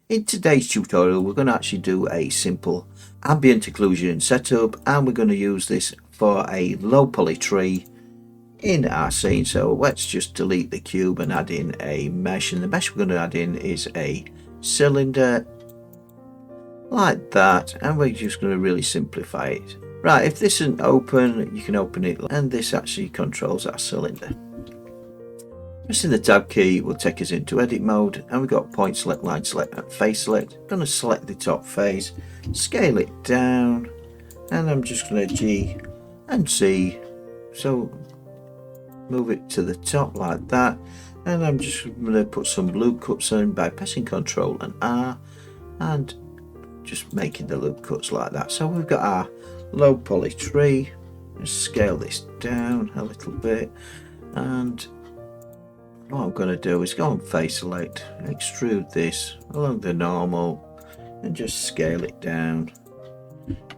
In today's tutorial we're going to actually do a simple ambient occlusion setup, and we're going to use this for a low poly tree in our scene. So let's just delete the cube and add in a mesh, and the mesh we're going to add in is a cylinder like that, and we're just going to really simplify it. Right, if this isn't open, you can open it, and this actually controls our cylinder. Pressing the tab key will take us into edit mode, and we've got point select, line select and face select. I'm going to select the top face, scale it down, and I'm just going to G and C, so move it to the top like that, and I'm just going to put some loop cuts in by pressing Ctrl and R and just making the loop cuts like that. So we've got our low poly tree. Just scale this down a little bit, and what I'm going to do is go and face select, extrude this along the normal and just scale it down,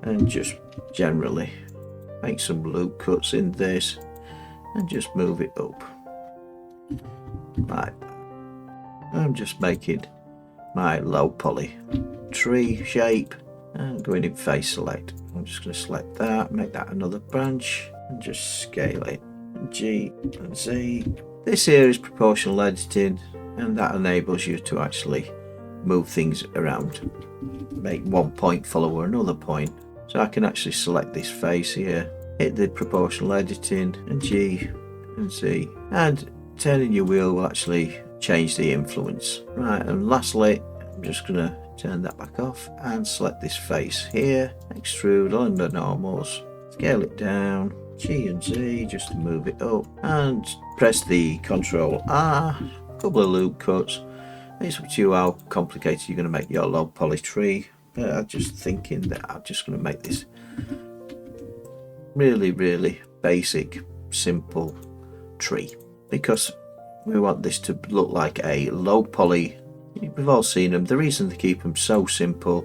and just generally make some loop cuts in this and just move it up like that. I'm just making my low poly tree shape and going in face select. I'm just going to select that, make that another branch and just scale it. G and Z. This here is proportional editing, and that enables you to actually move things around, make one point follow another point. So I can actually select this face here, hit the proportional editing and G and Z, and turning your wheel will actually change the influence. Right, and lastly I'm just going to turn that back off and select this face here, extrude along the normals, scale it down, G and Z just to move it up, and press the Ctrl R, a couple of loop cuts. It's up to you how complicated you're going to make your low poly tree, but I'm just thinking that I'm just going to make this really basic simple tree, because we want this to look like a low poly. We've all seen them. The reason they keep them so simple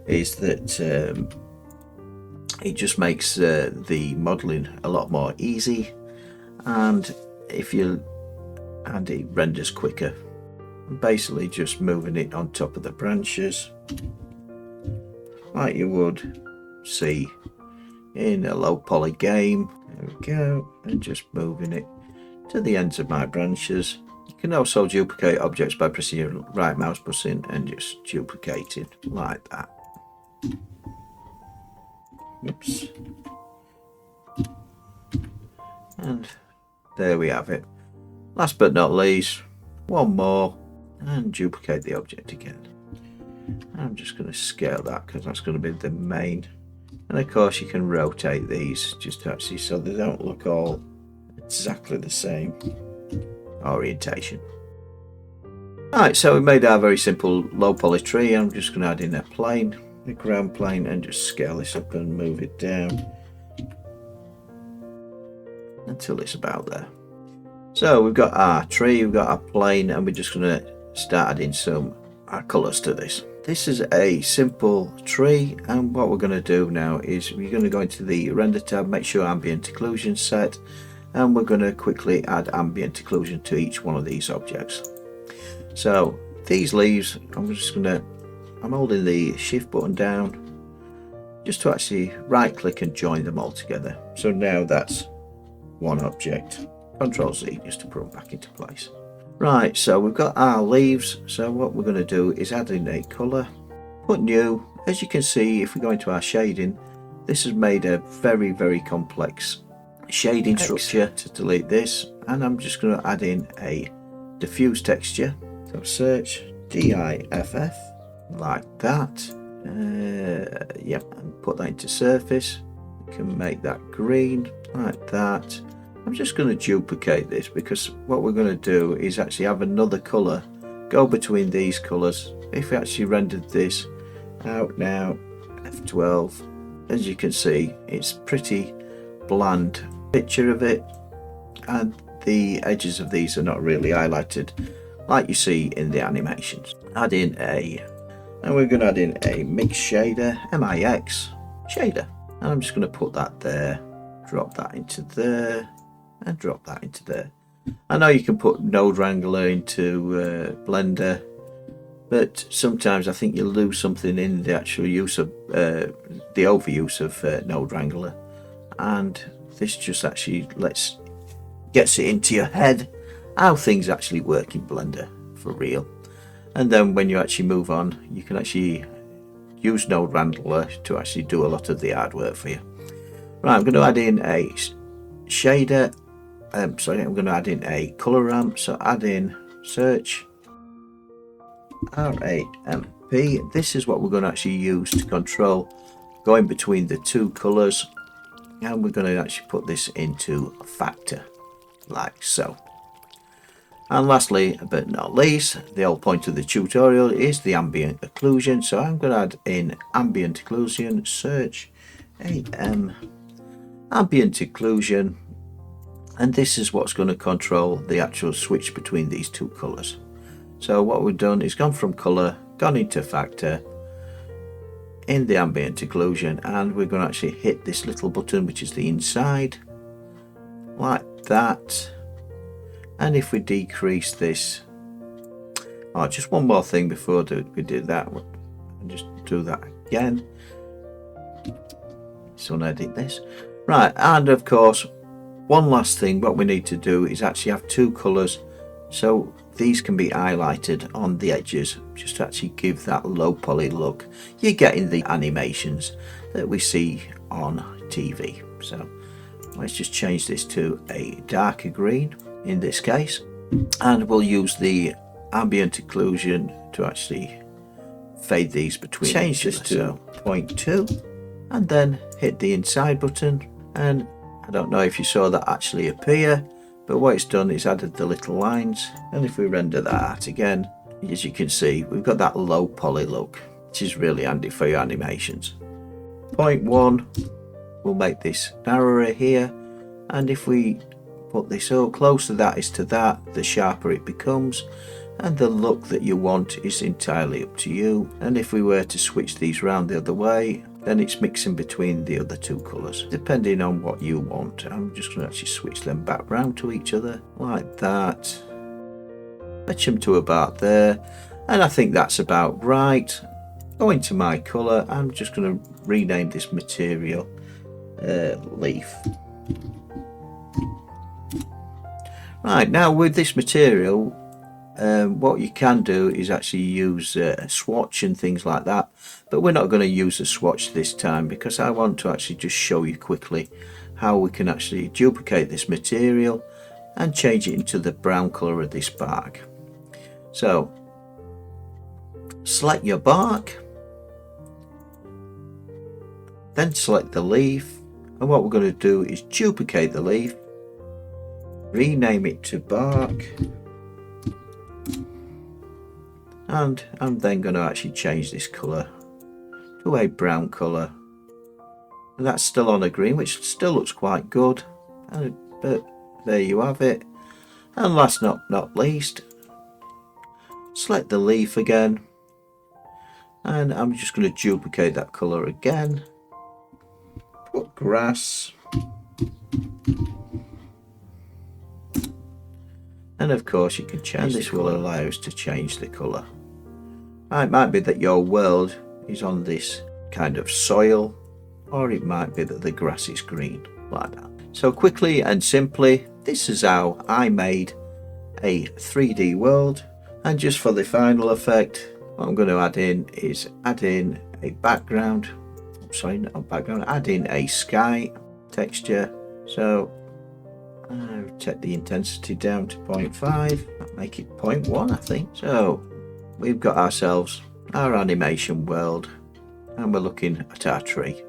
is that it just makes the modeling a lot more easy, and it renders quicker. Basically just moving it on top of the branches like you would see in a low poly game. There we go, and just moving it to the ends of my branches. You can also duplicate objects by pressing your right mouse button and just duplicating like that. Oops. And there we have it. Last but not least, one more, and duplicate the object again. I'm just going to scale that because that's going to be the main, and of course you can rotate these just to actually so they don't look all exactly the same orientation. Alright, so we made our very simple low poly tree. I'm just going to add in a plane, a ground plane, and just scale this up and move it down until it's about there. So we've got our tree, we've got our plane, and we're just going to start adding some colours to this. This is a simple tree, and what we're going to do now is we're going to go into the render tab, make sure ambient occlusion set, and we're going to quickly add ambient occlusion to each one of these objects. So these leaves, I'm holding the shift button down just to actually right click and join them all together. So now that's one object. Ctrl Z just to put them back into place. Right, so we've got our leaves. So what we're going to do is add in a colour, put new. As you can see, if we go into our shading, this has made a very complex shading structure. To delete this, and I'm just going to add in a diffuse texture. So search DIFF like that. Yep, and put that into surface. We can make that green like that. I'm just going to duplicate this because what we're going to do is actually have another colour go between these colours. If we actually rendered this out now, F12, as you can see, it's pretty bland picture of it, and the edges of these are not really highlighted like you see in the animations. And we're going to add in a mix shader, MIX shader, and I'm just going to put that there, drop that into there, and drop that into there. I know you can put Node Wrangler into Blender, but sometimes I think you lose something in the actual use of the overuse of Node Wrangler, and this just actually gets it into your head how things actually work in Blender for real. And then when you actually move on, you can actually use Node Wrangler to actually do a lot of the hard work for you. Right, I'm going to add in a shader. I'm going to add in a color ramp. So add in search RAMP. This is what we're going to actually use to control going between the two colors, and we're going to actually put this into a factor like so. And lastly but not least, the whole point of the tutorial is the ambient occlusion. So I'm going to add in ambient occlusion, search ambient occlusion, and this is what's going to control the actual switch between these two colors. So what we've done is gone from color, gone into factor in the ambient occlusion, and we're going to actually hit this little button which is the inside like that. And if we decrease this, just one more thing before we do that, and just do that again. So edit this. Right, and of course, one last thing, what we need to do is actually have two colors, so these can be highlighted on the edges, just to actually give that low poly look you get in the animations that we see on TV. So let's just change this to a darker green in this case, and we'll use the ambient occlusion to actually fade these between. Change this to 0.2 and then hit the inside button, and I don't know if you saw that actually appear, but what it's done is added the little lines. And if we render that out again, as you can see, we've got that low poly look, which is really handy for your animations. 0.1 will make this narrower here, and if we put this so closer that is to that, the sharper it becomes, and the look that you want is entirely up to you. And if we were to switch these round the other way, then it's mixing between the other two colours depending on what you want. I'm just going to actually switch them back round to each other like that, match them to about there, and I think that's about right. Go into my colour, I'm just going to rename this material leaf. Right, now with this material, what you can do is actually use a swatch and things like that, but we're not going to use a swatch this time because I want to actually just show you quickly how we can actually duplicate this material and change it into the brown colour of this bark. So select your bark, then select the leaf, and what we're going to do is duplicate the leaf, rename it to bark, and I'm then going to actually change this colour to a brown colour, and that's still on a green, which still looks quite good, but there you have it. And last not least, select the leaf again, and I'm just going to duplicate that colour again, put grass, and of course you can change, and this will allow us to change the colour. It might be that your world is on this kind of soil, or it might be that the grass is green like that. So quickly and simply, this is how I made a 3D world. And just for the final effect, what I'm going to add in is add in a background, add in a sky texture. So I'll take the intensity down to 0.5, make it 0.1 I think. So we've got ourselves our animation world, and we're looking at our tree.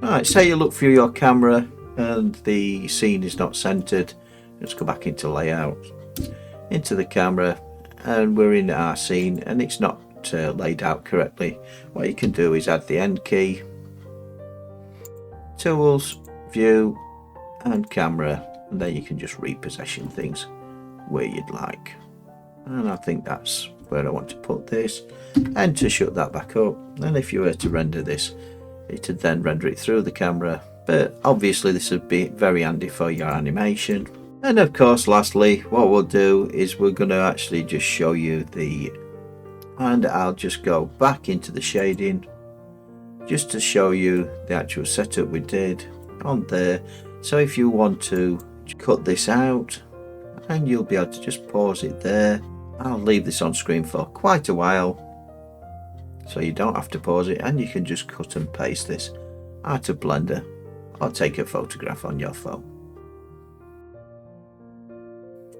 Right, say you look through your camera and the scene is not centered, let's go back into layout, into the camera, and we're in our scene and it's not laid out correctly. What you can do is add the end key, tools, view and camera, and then you can just reposition things where you'd like. And I think that's where I want to put this, and to shut that back up. And if you were to render this, it would then render it through the camera, but obviously this would be very handy for your animation. And of course, lastly, what we'll do is we're going to actually just show you and I'll just go back into the shading just to show you the actual setup we did on there. So if you want to cut this out, and you'll be able to just pause it there. I'll leave this on screen for quite a while, so you don't have to pause it, and you can just cut and paste this out of Blender or take a photograph on your phone.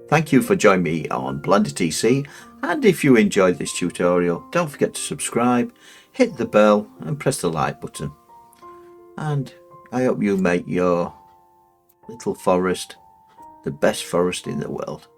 Thank you for joining me on Blender TC, and if you enjoyed this tutorial, don't forget to subscribe, hit the bell and press the like button. And I hope you make your little forest the best forest in the world.